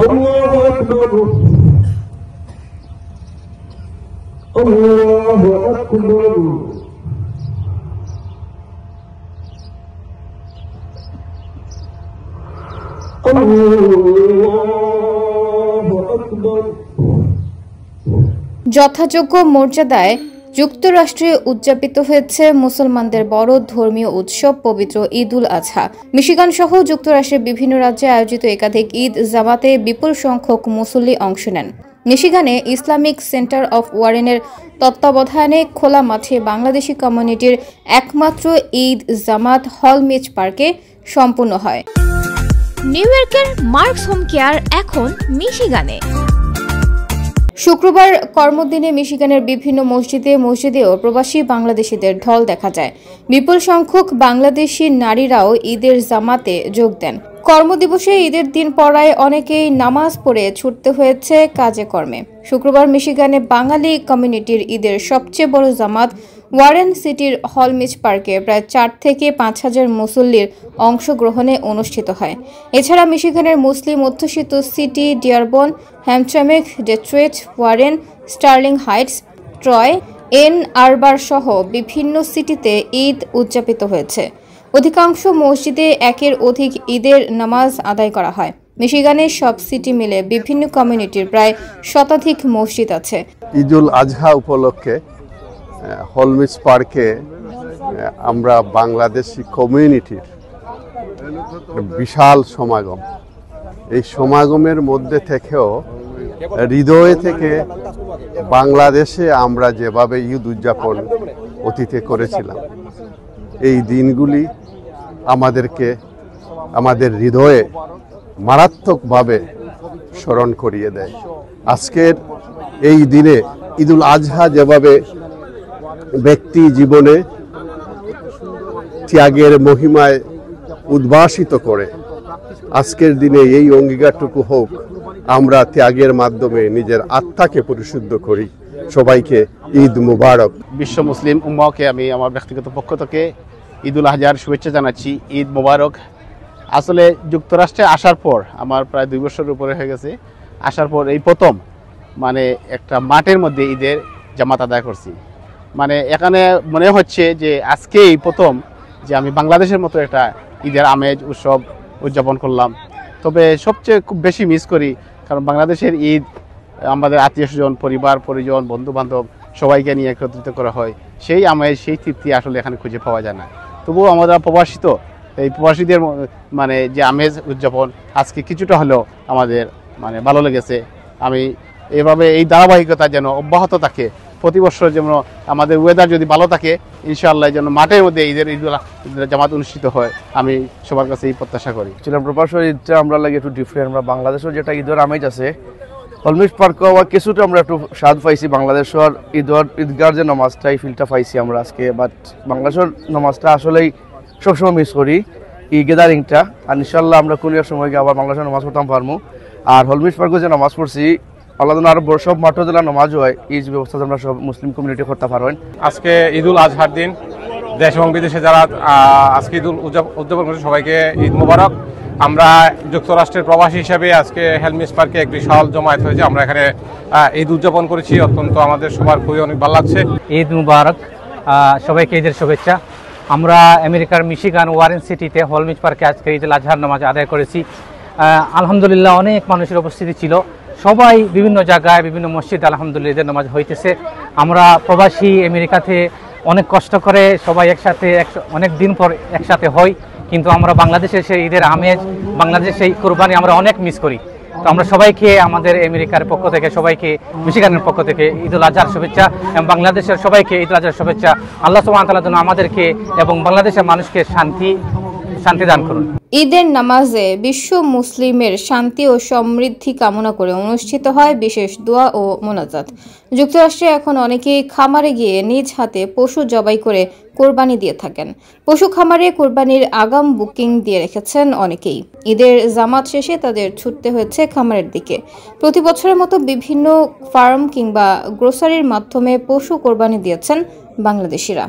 الله أكبر الله أكبر যথাযোগ্য মর্যাদায় যুক্তরাষ্ট্রে উদযাপিত হয়েছে মুসলমানদের বড় ধর্মীয় উৎসব পবিত্র ঈদ উল আজহা। মিশিগান সহ যুক্তরাষ্ট্রের বিভিন্ন রাজ্যে আয়োজিত একাধিক ঈদ জামাতে বিপুল সংখ্যক মুসল্লি অংশ নেন। মিশিগানে ইসলামিক সেন্টার অফ ওয়ারেনের তত্ত্বাবধানে খোলা মাঠে বাংলাদেশি কমিউনিটির একমাত্র ঈদ জামাত হলমিচ পার্কে সম্পন্ন হয়। নিউ ইয়র্কের মার্কস হোম কেয়ার এখন মিশিগানে। শুক্রবার কর্মদিনে মিশিগানের বিভিন্ন মসজিদেও প্রবাসী বাংলাদেশিদের ঢল দেখা যায়। বিপুল সংখ্যক বাংলাদেশি নারীরাও ঈদের জামাতে যোগ দেন। কর্মদিবসে ঈদের দিন পড়ায় অনেকেই নামাজ পড়ে ছুটতে হয়েছে কাজে কর্মে। শুক্রবার মিশিগানে বাঙালি কমিউনিটির ঈদের সবচেয়ে বড় জামাত ওয়ারেন সিটির হলমিচ পার্কে প্রায় 4 থেকে 5 হাজার মুসল্লির অংশগ্রহণে অনুষ্ঠিত হয়। এছাড়া মিশিগানের মুসলিম অধ্যুষিত city Dearborn, Hamtramck, Detroit, Warren, Sterling Heights, Troy, Ann Arbor সহ বিভিন্ন সিটিতে ঈদ উদযাপিত হয়েছে। অধিকাংশ মসজিদে একের অধিক ঈদের নামাজ আদায় করা হয়। মিশিগানের সব সিটি মিলে বিভিন্ন কমিউনিটির প্রায় শতাধিক মসজিদ আছে। ঈদ উল আজহা উপলক্ষে হলমিচ পার্কে আমরা বাংলাদেশি কমিউনিটির বিশাল সমাগম। এই সমাগমের মধ্যে থেকেও হৃদয় থেকে বাংলাদেশে আমরা যেভাবে ঈদ উদযাপন অতীতে করেছিলাম, এই দিনগুলি আমাদেরকে আমাদের হৃদয়ে মারাত্মকভাবে স্মরণ করিয়ে দেয়। আজকের এই দিনে ঈদ উল আজহা যেভাবে ব্যক্তি জীবনে ত্যাগের মহিমায় উদ্ভাসিত করে, আজকের দিনে এই অঙ্গীকারটুকু হোক আমরা ত্যাগের মাধ্যমে নিজের আত্মাকে পরিশুদ্ধ করি। সবাইকে ঈদ মুবারক। বিশ্ব মুসলিম উম্মাহকে আমি আমার ব্যক্তিগত পক্ষ থেকে ঈদ উল আজহার শুভেচ্ছা জানাচ্ছি। ঈদ মুবারক। আসলে যুক্তরাষ্ট্রে আসার পর আমার প্রায় 2 বছর উপরে হয়ে গেছে। আসার পর এই প্রথম একটা মাঠের মধ্যে ঈদের জামাত আদায় করছি। এখানে মনে হচ্ছে যে আজকেই প্রথম যে আমি বাংলাদেশের মতো একটা ঈদের আমেজ উৎসব উদযাপন করলাম। তবে সবচেয়ে খুব বেশি মিস করি, কারণ বাংলাদেশের ঈদ আমাদের আত্মীয় স্বজন, পরিবার পরিজন, বন্ধু বান্ধব সবাইকে নিয়ে একত্রিত করা হয়। সেই আমেজ, সেই তৃপ্তি আসলে এখানে খুঁজে পাওয়া যায় না। তবুও আমরা প্রবাসিত, এই প্রবাসীদের যে আমেজ উদযাপন আজকে কিছুটা হলেও আমাদের ভালো লেগেছে। আমি এভাবে এই ধারাবাহিকতা যেন অব্যাহত থাকে, প্রতি বছর যেন আমাদের ওয়েদার যদি ভালো থাকে, ইনশাআল্লাহ যেন মাঠের মধ্যে ঈদের জামাত অনুষ্ঠিত হয়, আমি সবার কাছে এই প্রত্যাশা করি। প্রবাসের ঈদটা আমরা লাগে একটু ডিফারেন্ট। আমরা বাংলাদেশের যেটা ঈদের আমেজ আছে, হলমিচ পার্কে আবার কিছুটা আমরা একটু স্বাদ পাইছি। বাংলাদেশের ঈদগার যে নামাজটা, এই ফিলটা পাইছি আমরা আজকে। বাট বাংলাদেশের নামাজটা আসলেই সবসময় মিস করি, এই গ্যাদারিংটা। আর ইনশাআল্লাহ আমরা কোনিয়ার সময় গিয়ে আবার বাংলাদেশের নামাজ পড়তাম পারবো। আর হলমিচ পার্কে যে নামাজ পড়ছি, আল্লাহ আরো বড় সব মাঠে জেলা নামাজ হয়, এই ব্যবস্থা আমরা সব মুসলিম কমিউনিটি করতে পারবেন। আজকে ঈদ উল আজহার দিন, দেশ এবং বিদেশে যারা আজকে ঈদ উদযাপন করছে সবাইকে ঈদ মুবারক। আমরা যুক্তরাষ্ট্রের প্রবাসী হিসেবে আজকে হলমিচ পার্কে এক বিশাল জমায়েত হয়েছে। আমরা এখানে ঈদ উদযাপন করেছি, অত্যন্ত আমাদের সবার খুবই অনেক ভালো লাগছে। ঈদ মুবারক, সবাইকে ঈদের শুভেচ্ছা। আমরা আমেরিকার মিশিগান ওয়ারেন সিটিতে হলমিচ পার্কে আজকে ঈদ উল আজহার নামাজ আদায় করেছি। আলহামদুলিল্লাহ অনেক মানুষের উপস্থিতি ছিল। সবাই বিভিন্ন জায়গায় বিভিন্ন মসজিদে আলহামদুলিল্লাহ ঈদের নামাজ হইতেছে। আমরা প্রবাসী আমেরিকাতে অনেক কষ্ট করে সবাই একসাথে অনেক দিন পর একসাথে হই, কিন্তু আমরা বাংলাদেশের সেই ঈদের আমেজ, বাংলাদেশের সেই কোরবানি আমরা অনেক মিস করি। তো আমরা সবাইকে আমাদের আমেরিকার পক্ষ থেকে, সবাইকে মিশিগানের পক্ষ থেকে ঈদ উল আজহার শুভেচ্ছা, এবং বাংলাদেশের সবাইকে ঈদ উল আজহার শুভেচ্ছা। আল্লাহ সুবহানাহু ওয়া তাআলা যেন আমাদেরকে এবং বাংলাদেশের মানুষকে শান্তি দান করুন। ঈদের নামাজে বিশ্ব মুসলিমের শান্তি ও সমৃদ্ধি কামনা করে অনুষ্ঠিত হয় বিশেষ দোয়া ও মোনাজাত। যুক্তরাষ্ট্রে এখন অনেকেই খামারে গিয়ে নিজ হাতে পশু জবাই করে কোরবানি দিয়ে থাকেন। পশু খামারে কোরবানির আগাম বুকিং দিয়ে রেখেছেন অনেকেই। ঈদের জামাত শেষে তাদের ছুটতে হয়েছে খামারের দিকে। প্রতি বছরের মতো বিভিন্ন ফার্ম কিংবা গ্রোসারির মাধ্যমে পশু কোরবানি দিয়েছেন বাংলাদেশিরা।